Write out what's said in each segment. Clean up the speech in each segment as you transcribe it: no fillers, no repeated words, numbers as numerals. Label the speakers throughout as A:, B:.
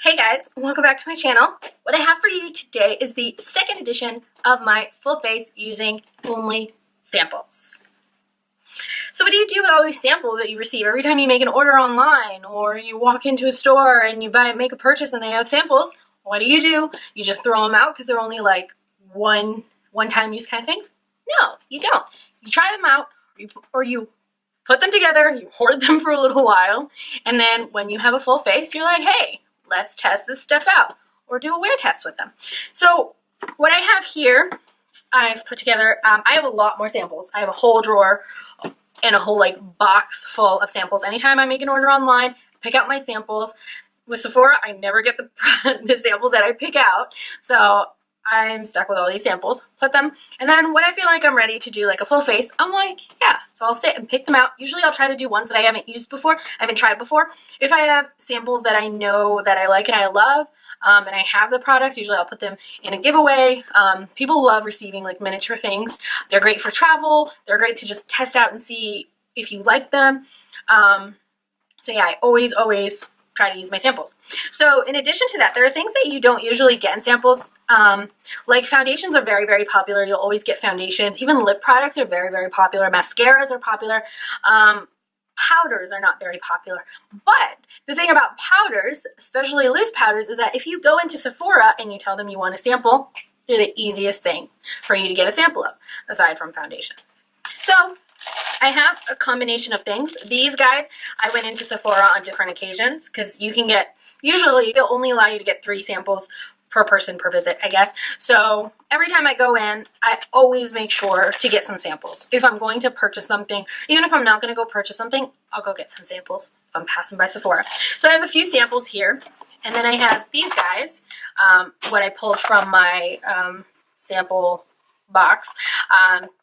A: Hey guys, welcome back to my channel. What I have for you today is the second edition of my full face using only samples. So what do you do with all these samples that you receive every time you make an order online or you walk into a store and you make a purchase and they have samples? What do? You just throw them out because they're only like one-time use kind of things? No, you don't. You try them out or you put them together, you hoard them for a little while, and then when you have a full face, you're like, hey, let's test this stuff out or do a wear test with them. So what I have here, I've put together, I have a lot more samples. I have a whole drawer and a whole like box full of samples. Anytime I make an order online, pick out my samples. With Sephora, I never get the samples that I pick out. So I'm stuck with all these samples, put them, and then when I feel like I'm ready to do like a full face, I'm like, yeah, so I'll sit and pick them out. Usually I'll try to do ones that I haven't used before, I haven't tried before. If I have samples that I know that I like and I love, and I have the products, usually I'll put them in a giveaway. People love receiving like miniature things. They're great for travel. They're great to just test out and see if you like them. So yeah, I always try to use my samples. So in addition to that, there are things that you don't usually get in samples. Like foundations are very popular. You'll always get foundations. Even lip products are very popular. Mascaras are popular. Powders are not very popular. But the thing about powders, especially loose powders, is that if you go into Sephora and you tell them you want a sample, they're the easiest thing for you to get a sample of, aside from foundation. So I have a combination of things. These guys, I went into Sephora on different occasions because you can get, usually they'll only allow you to get 3 samples per person per visit, I guess. So every time I go in, I always make sure to get some samples. If I'm going to purchase something, even if I'm not going to go purchase something, I'll go get some samples if I'm passing by Sephora. So I have a few samples here. And then I have these guys, what I pulled from my sample box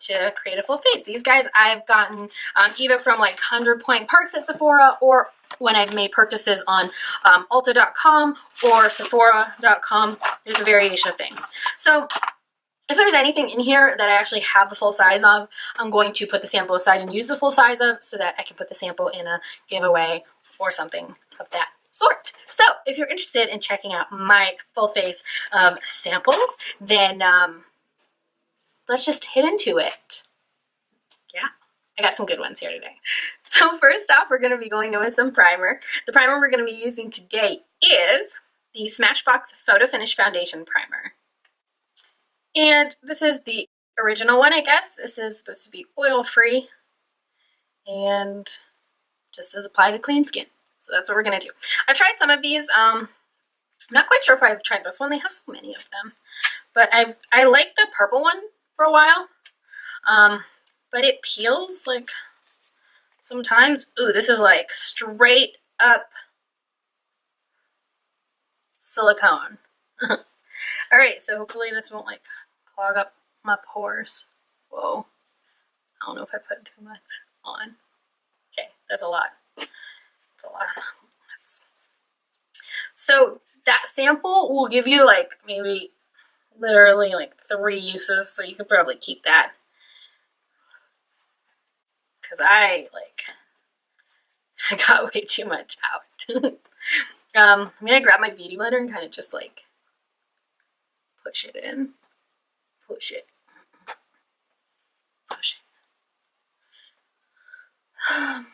A: to create a full face. These guys I've gotten either from like 100 Point Perks at Sephora or when I've made purchases on Ulta.com or Sephora.com. There's a variation of things. So if there's anything in here that I actually have the full size of, I'm going to put the sample aside and use the full size of so that I can put the sample in a giveaway or something of that sort. So if you're interested in checking out my full face of samples, then let's just hit into it. Yeah, I got some good ones here today. So first off, we're going to be going in with some primer. The primer we're going to be using today is the Smashbox Photo Finish Foundation Primer. And this is the original one, I guess. This is supposed to be oil-free and just says apply to clean skin. So that's what we're going to do. I've tried some of these. I'm not quite sure if I've tried this one. They have so many of them. But I like the purple one for a while, but it peels like sometimes. Ooh, this is like straight up silicone. All right, so hopefully this won't like clog up my pores. Whoa, I don't know if I put too much on. Okay, that's a lot. That's a lot. So that sample will give you like maybe literally like 3 uses, so you could probably keep that. Because I got way too much out. I'm gonna grab my beauty blender and kind of just like push it in. Push it. Push it.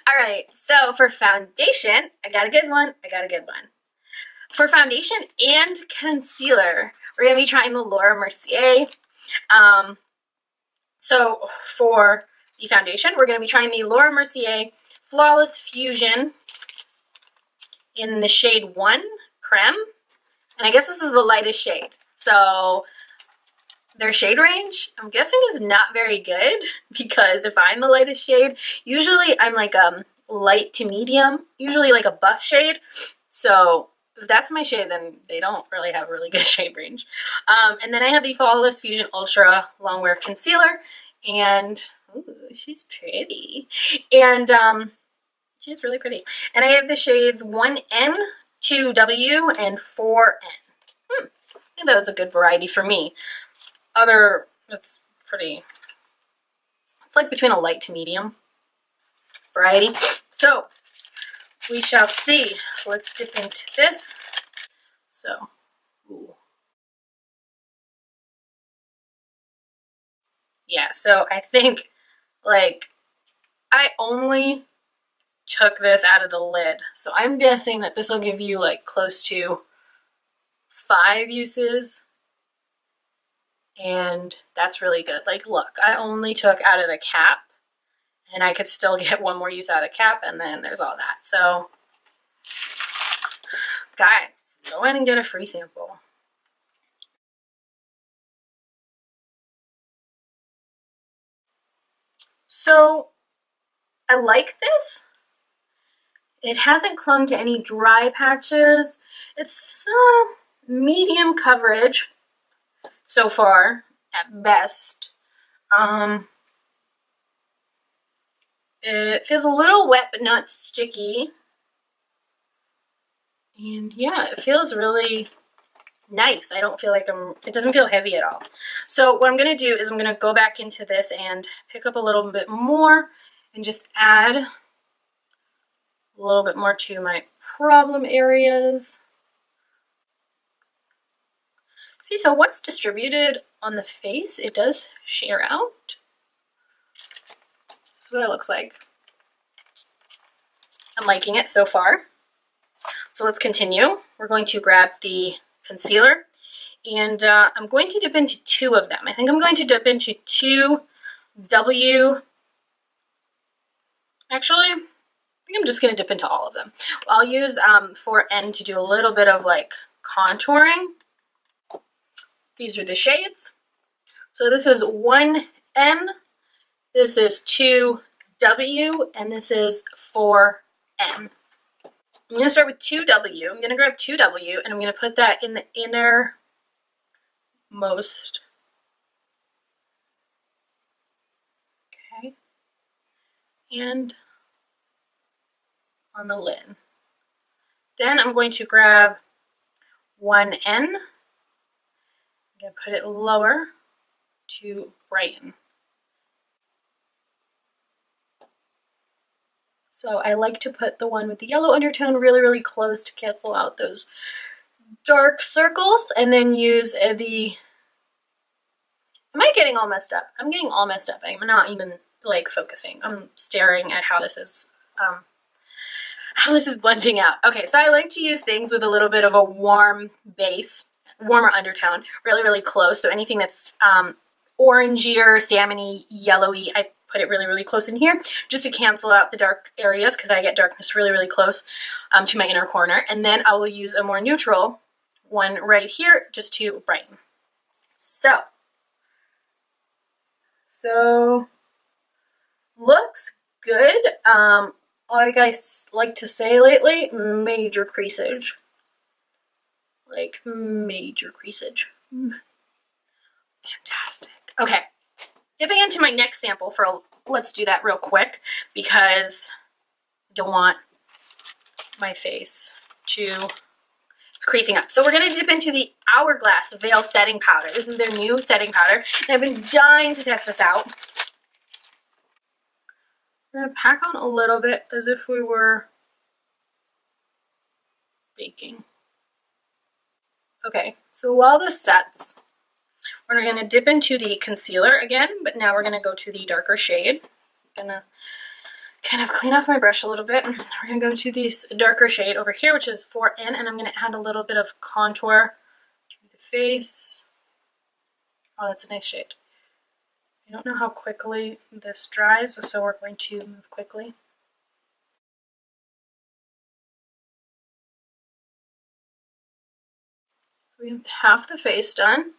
A: Alright, so for foundation, I got a good one. For foundation and concealer, we're going to be trying the Laura Mercier. So for the foundation, we're going to be trying the Laura Mercier Flawless Fusion in the shade 1, Creme. And I guess this is the lightest shade. So their shade range, I'm guessing, is not very good because if I'm the lightest shade, usually I'm like light to medium, usually like a buff shade. So if that's my shade, then they don't really have a really good shade range. And then I have the Flawless Fusion Ultra Longwear Concealer, and ooh, she's pretty. And she's really pretty. And I have the shades 1N, 2W, and 4N. I think that was a good variety for me. It's pretty, it's like between a light to medium variety. So We shall see. Let's dip into this. So, ooh. Yeah, so I think, like, I only took this out of the lid. So I'm guessing that this will give you, like, close to 5 uses. And that's really good. Like, look, I only took out of the cap, and I could still get one more use out of the cap, and then there's all that. So, guys, go in and get a free sample. So, I like this. It hasn't clung to any dry patches. It's medium coverage so far, at best. It feels a little wet, but not sticky. And yeah, it feels really nice. I don't feel like it doesn't feel heavy at all. So what I'm gonna do is I'm gonna go back into this and pick up a little bit more and just add a little bit more to my problem areas. See, so what's distributed on the face, it does share out. This is what it looks like. I'm liking it so far. So let's continue. We're going to grab the concealer, and I'm going to dip into 2 of them. I think I'm going to dip into 2 W. Actually, I think I'm just going to dip into all of them. I'll use 4N to do a little bit of like contouring. These are the shades. So this is 1N, this is 2W, and this is 4N. I'm going to start with 2W. I'm going to grab 2W, and I'm going to put that in the innermost. Okay. And on the lid. Then I'm going to grab 1N. I'm going to put it lower to brighten. So I like to put the one with the yellow undertone really, really close to cancel out those dark circles, and then use the... Am I getting all messed up? I'm getting all messed up. I'm not even like focusing. I'm staring at how this is blending out. Okay, so I like to use things with a little bit of a warm base, warmer undertone, really, really close. So anything that's orangier, salmony, yellowy, I put it really, really close in here just to cancel out the dark areas, because I get darkness really, really close to my inner corner. And then I will use a more neutral one right here just to brighten. So looks good. Like I like to say lately, major creasage. Like major creasage. Fantastic. Okay, dipping into my next sample let's do that real quick, because I don't want my face to, it's creasing up. So we're gonna dip into the Hourglass Veil Setting Powder. This is their new setting powder, and I've been dying to test this out. I'm gonna pack on a little bit as if we were baking. Okay, so while this sets, we're gonna dip into the concealer again, but now we're gonna go to the darker shade. I'm gonna kind of clean off my brush a little bit. We're gonna go to this darker shade over here, which is 4N, and I'm gonna add a little bit of contour to the face. Oh, that's a nice shade. I don't know how quickly this dries, so we're going to move quickly. We have half the face done.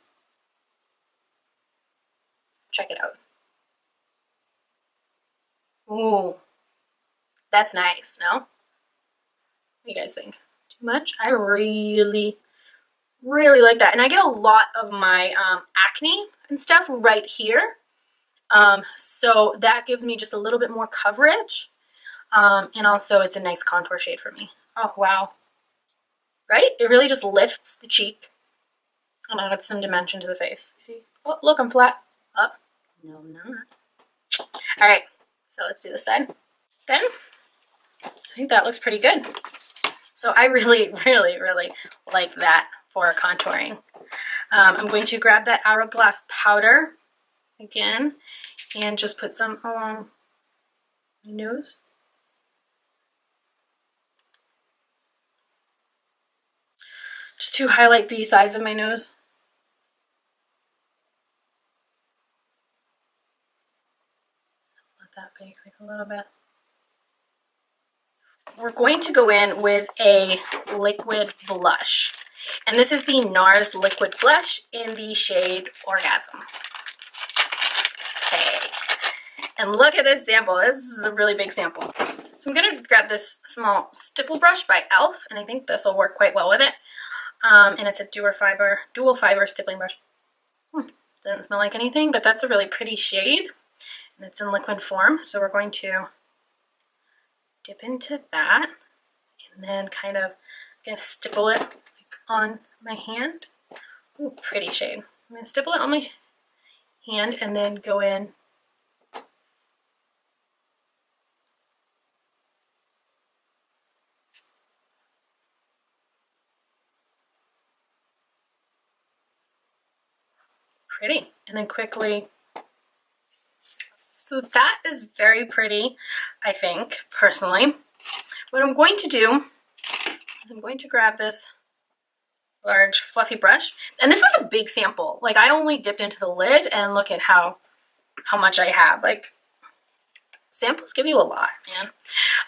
A: Check it out. Ooh, that's nice, no? What do you guys think? Too much? I really, really like that. And I get a lot of my acne and stuff right here. So that gives me just a little bit more coverage. And also it's a nice contour shade for me. Oh, wow. Right? It really just lifts the cheek and adds some dimension to the face. You see? Oh, look, I'm flat. Up. No, I'm not. All right, so let's do this side. Then I think that looks pretty good. So I really, really, really like that for contouring. I'm going to grab that Hourglass powder again and just put some along my nose. Just to highlight the sides of my nose. Let that bake like a little bit. We're going to go in with a liquid blush. And this is the NARS liquid blush in the shade Orgasm. Okay. And look at this sample. This is a really big sample. So I'm going to grab this small stipple brush by e.l.f. and I think this will work quite well with it. And it's a dual fiber stippling brush. Doesn't smell like anything, but that's a really pretty shade. And it's in liquid form. So we're going to dip into that and then kind of stipple it like on my hand. Ooh, pretty shade. I'm going to stipple it on my hand and then go in pretty and then quickly. So that is very pretty, I think, personally. What I'm going to do is I'm going to grab this large fluffy brush, and this is a big sample. Like, I only dipped into the lid and look at how much I have. Like, samples give you a lot,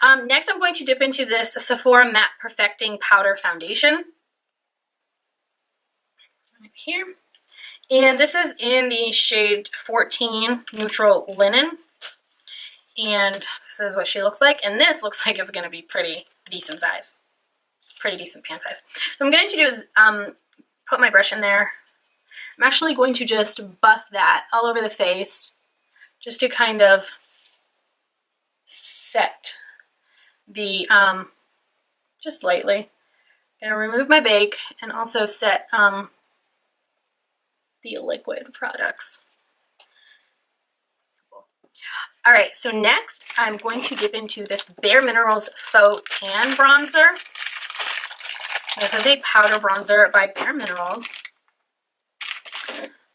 A: man. Next I'm going to dip into this Sephora Matte Perfecting Powder Foundation right here, and this is in the shade 14 Neutral Linen, and this is what she looks like, and this looks like it's going to be pretty decent size. It's pretty decent pan size. So what I'm going to do is put my brush in there. I'm actually going to just buff that all over the face just to kind of set the, just lightly. I'm going to remove my bake and also set the liquid products. All right, so next I'm going to dip into this Bare Minerals Faux Tan Bronzer. This is a powder bronzer by Bare Minerals.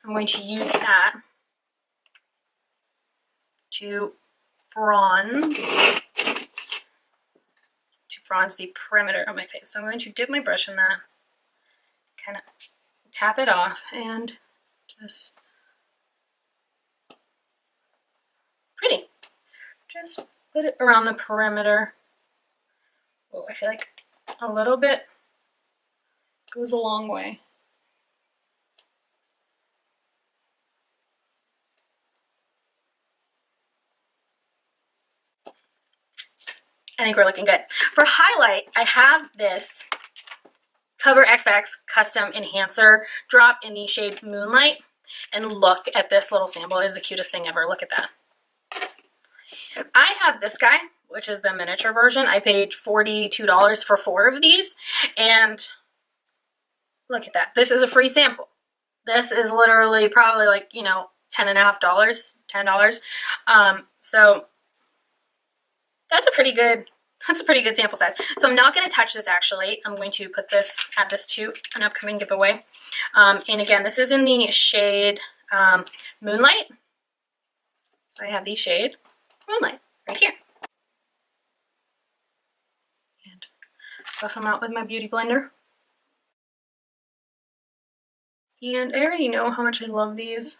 A: I'm going to use that to bronze the perimeter of my face. So I'm going to dip my brush in that, kind of tap it off, and just pretty. Just put it around the perimeter. Oh, I feel like a little bit goes a long way. I think we're looking good. For highlight, I have this Cover FX Custom Enhancer drop in the shade Moonlight. And look at this little sample. It is the cutest thing ever. Look at that. I have this guy, which is the miniature version. I paid $42 for 4 of these. And look at that. This is a free sample. This is literally probably like, you know, $10. So that's a pretty good sample size. So I'm not going to touch this actually. I'm going to add this to an upcoming giveaway. And again, this is in the shade Moonlight. So I have the shade Moonlight right here. And buff them out with my beauty blender. And I already know how much I love these.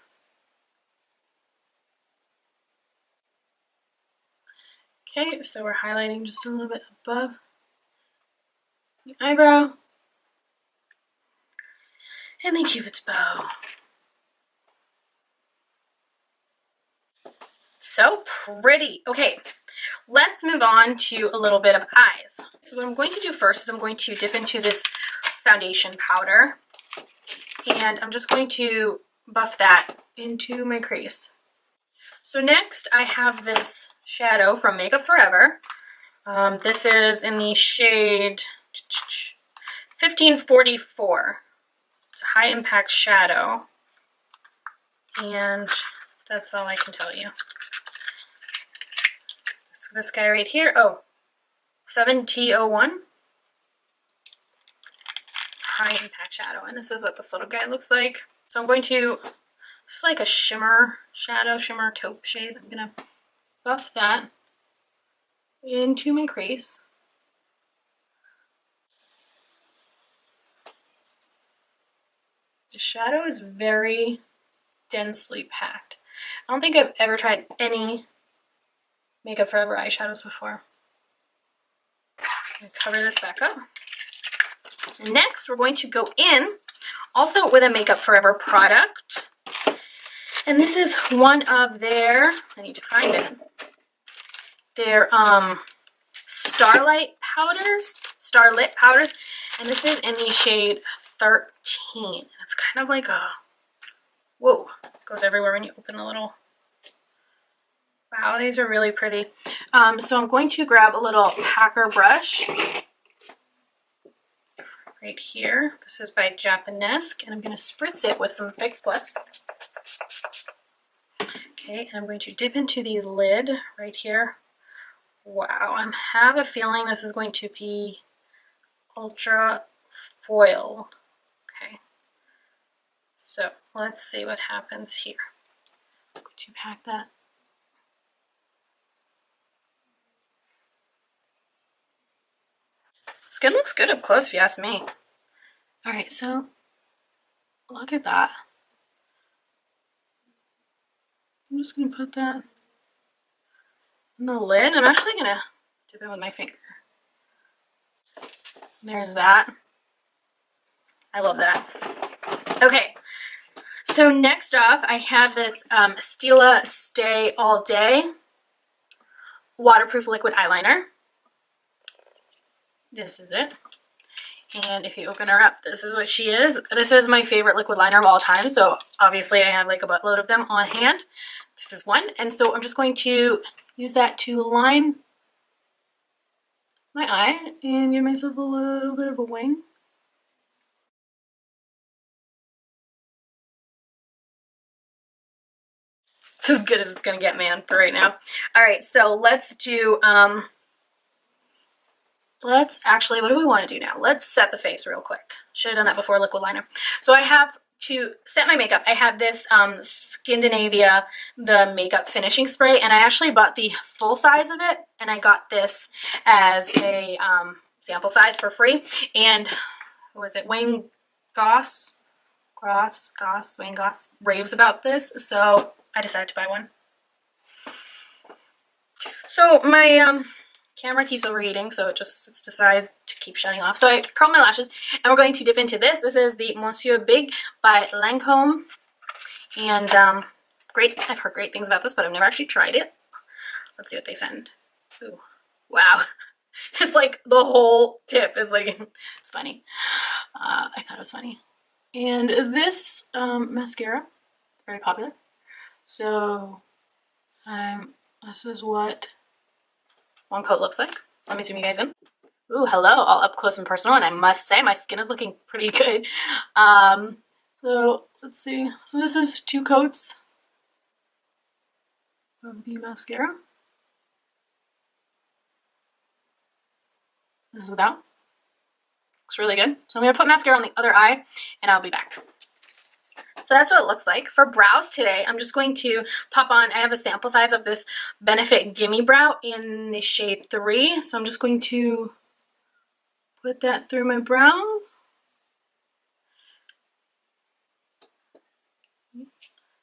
A: Okay, so we're highlighting just a little bit above the eyebrow and the Cupid's bow. So pretty. Okay, let's move on to a little bit of eyes. So what I'm going to do first is I'm going to dip into this foundation powder, and I'm just going to buff that into my crease. So next I have this shadow from Makeup Forever. This is in the shade 1544. It's a high impact shadow, and that's all I can tell you. So this guy right here, oh, 7T01 High Impact Shadow. And this is what this little guy looks like. So I'm going to, it's like a shimmer shadow, shimmer taupe shade. I'm going to buff that into my crease. The shadow is very densely packed. I don't think I've ever tried any Makeup Forever eyeshadows before. I'm going to cover this back up. Next, we're going to go in also with a Makeup Forever product. And this is one of their, I need to find it, their Starlit powders. And this is in the shade 13. It's kind of like a, whoa, goes everywhere when you open the little, wow, these are really pretty. So I'm going to grab a little packer brush right here. This is by Japanesque, and I'm going to spritz it with some Fix Plus. Okay, and I'm going to dip into the lid right here. Wow, I have a feeling this is going to be ultra foiled. Okay, so let's see what happens here. I'm going to pack that. Skin looks good up close if you ask me. Alright, so look at that. I'm just going to put that in the lid. I'm actually going to dip it with my finger. There's that. I love that. Okay, so next off I have this Stila Stay All Day waterproof liquid eyeliner. This is it. And if you open her up, this is what she is. This is my favorite liquid liner of all time, so obviously I have like a buttload of them on hand. This is one, and so I'm just going to use that to line my eye and give myself a little bit of a wing. It's as good as it's gonna get, man, for right now. All right, so let's do, let's actually, what do we want to do now? Let's set the face real quick. Should have done that before liquid liner. So I have to set my makeup. I have this Skindinavia, the makeup finishing spray, and I actually bought the full size of it, and I got this as a sample size for free. And what was it? Wayne Goss raves about this, so I decided to buy one. So my camera keeps overheating, so it's decided to keep shutting off. So I curl my lashes, and we're going to dip into this. This is the Monsieur Big by Lancome, and great. I've heard great things about this, but I've never actually tried it. Let's see what they send. Ooh, wow, it's like the whole tip is like, it's funny. I thought it was funny. And this mascara, very popular. So this is what one coat looks like. Let me zoom you guys in. Ooh, hello, all up close and personal, and I must say my skin is looking pretty good. So let's see. So this is 2 coats of the mascara. This is without. Looks really good. So I'm gonna put mascara on the other eye, and I'll be back. So that's what it looks like. For brows today, I'm just going to pop on, I have a sample size of this Benefit Gimme Brow in the shade 3. So I'm just going to put that through my brows.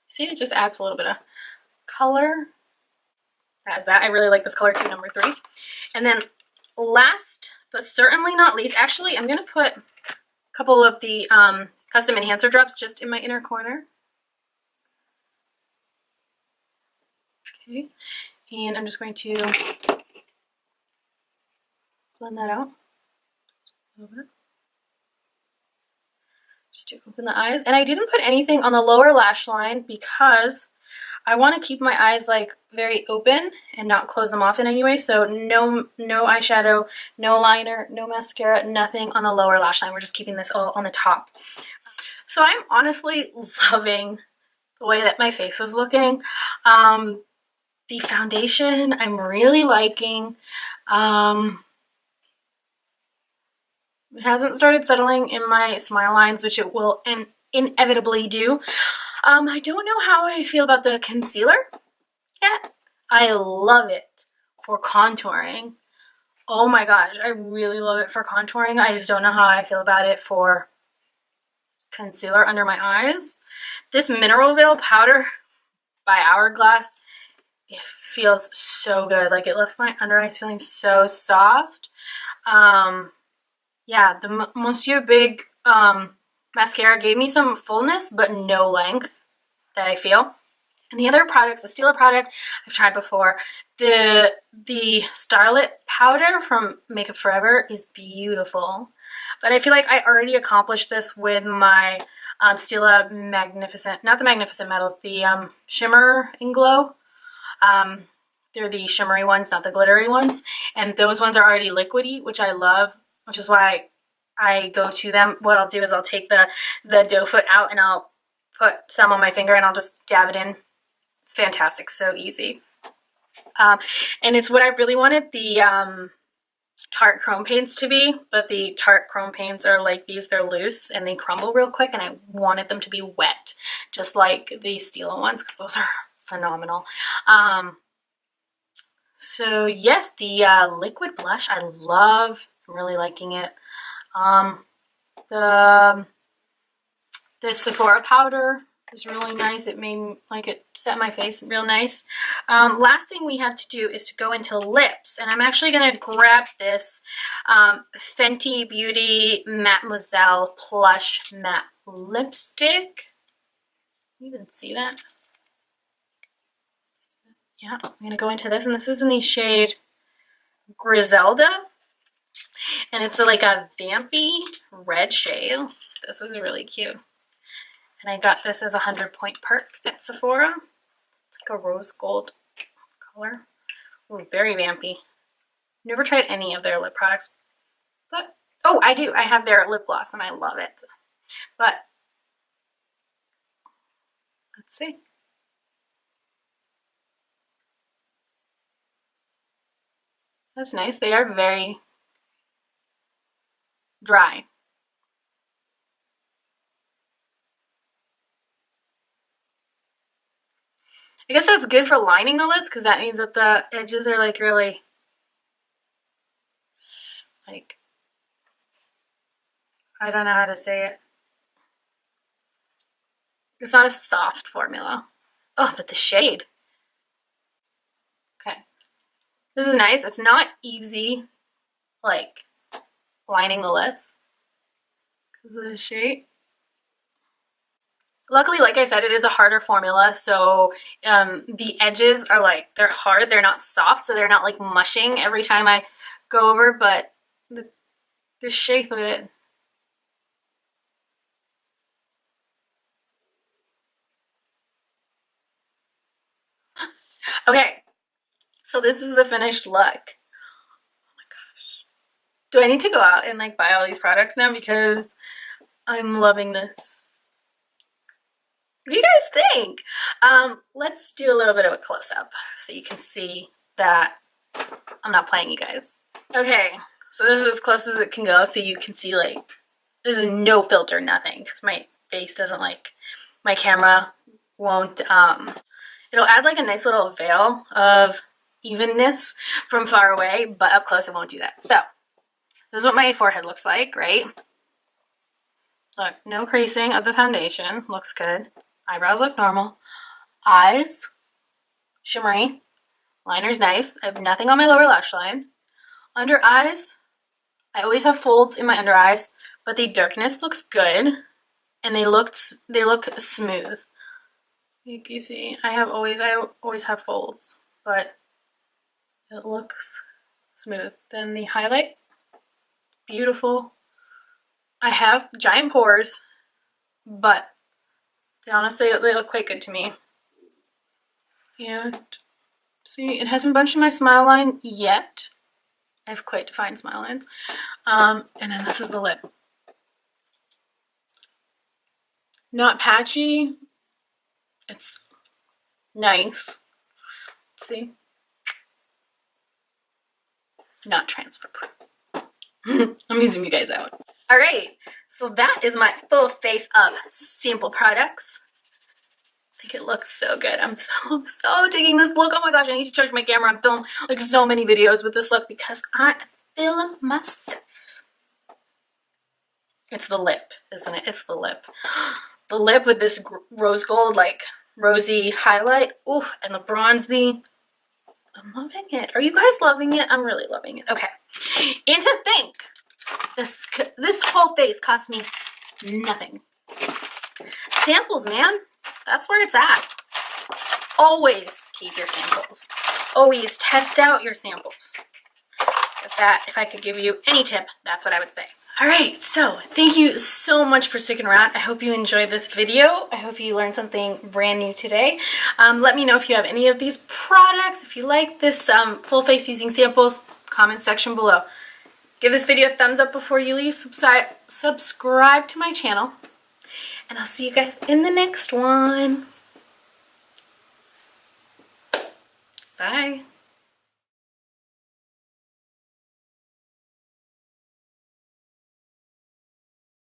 A: See, it just adds a little bit of color. As that, I really like this color too, number 3. And then last, but certainly not least, actually, I'm going to put a couple of the Custom Enhancer drops just in my inner corner. Okay, and I'm just going to blend that out a little bit. Just to open the eyes. And I didn't put anything on the lower lash line because I want to keep my eyes like very open and not close them off in any way. So no eyeshadow, no liner, no mascara, nothing on the lower lash line. We're just keeping this all on the top. So I'm honestly loving the way that my face is looking. The foundation I'm really liking. It hasn't started settling in my smile lines, which it will inevitably do. I don't know how I feel about the concealer yet. I love it for contouring. Oh my gosh, I really love it for contouring. I just don't know how I feel about it for concealer under my eyes. This Mineral Veil powder by Hourglass, it feels so good. Like, it left my under eyes feeling so soft. Yeah, the Monsieur Big mascara gave me some fullness but no length that I feel. And the other products, the Stila product I've tried before, the Starlit powder from Makeup Forever is beautiful. But I feel like I already accomplished this with my Stila Magnificent, not the Magnificent Metals, the Shimmer and Glow. They're the shimmery ones, not the glittery ones. And those ones are already liquidy, which I love, which is why I go to them. What I'll do is I'll take the doe foot out and I'll put some on my finger and I'll just dab it in. It's fantastic, so easy. And it's what I really wanted the Tarte Chrome paints to be, but the Tarte Chrome paints are like these. They're loose and they crumble real quick, and I wanted them to be wet, just like the Stila ones, because those are phenomenal. So yes, the liquid blush, I love. I'm really liking it. The Sephora powder is really nice. It made, like, it set my face real nice. Last thing we have to do is to go into lips, and I'm actually going to grab this Fenty Beauty Mademoiselle Plush Matte Lipstick. You can see that? Yeah, I'm going to go into this, and this is in the shade Griselda, and it's like a vampy red shade. This is really cute. And I got this as a 100-point perk at Sephora. It's like a rose gold color. Ooh, very vampy. Never tried any of their lip products, but, oh, I do. I have their lip gloss and I love it. But, let's see. That's nice. They are very dry. I guess that's good for lining the lips, because that means that the edges are like really, like, I don't know how to say it. It's not a soft formula. Oh, but the shade. Okay. This is nice. It's not easy, like, lining the lips because of the shade. Luckily, like I said, it is a harder formula, so the edges are like, they're hard, they're not soft, so they're not like mushing every time I go over, but the shape of it. Okay, so this is the finished look. Oh my gosh. Do I need to go out and like buy all these products now, because I'm loving this? What do you guys think? Let's do a little bit of a close-up so you can see that I'm not playing you guys. Okay, so this is as close as it can go, so you can see, like, this is no filter, nothing, because my face doesn't, like, my camera won't, it'll add like a nice little veil of evenness from far away, but up close it won't do that. So, this is what my forehead looks like, right? Look, no creasing of the foundation, looks good. Eyebrows look normal. Eyes, shimmery. Liner's nice. I have nothing on my lower lash line. Under eyes, I always have folds in my under eyes, but the darkness looks good, and they look smooth. You see, I always have folds, but it looks smooth. Then the highlight, beautiful. I have giant pores, but honestly, they look quite good to me. And see, it hasn't bunched my smile line yet. I have quite defined smile lines. And then this is the lip. Not patchy. It's nice. Let's see. Not transfer proof. Let me zoom you guys out. All right, so that is my full face of sample products. I think it looks so good. I'm so digging this look. Oh my gosh, I need to charge my camera and film like so many videos with this look because I film myself. It's the lip, isn't it? It's the lip. The lip with this rose gold, like rosy highlight. Oof, and the bronzy. I'm loving it. Are you guys loving it? I'm really loving it. Okay. And to think, this whole face cost me nothing. Samples, man. That's where it's at. Always keep your samples. Always test out your samples. If I could give you any tip, that's what I would say. All right, so thank you so much for sticking around. I hope you enjoyed this video. I hope you learned something brand new today. Let me know if you have any of these products. If you like this full face using samples, comment section below. Give this video a thumbs up before you leave. Subscribe to my channel. And I'll see you guys in the next one. Bye.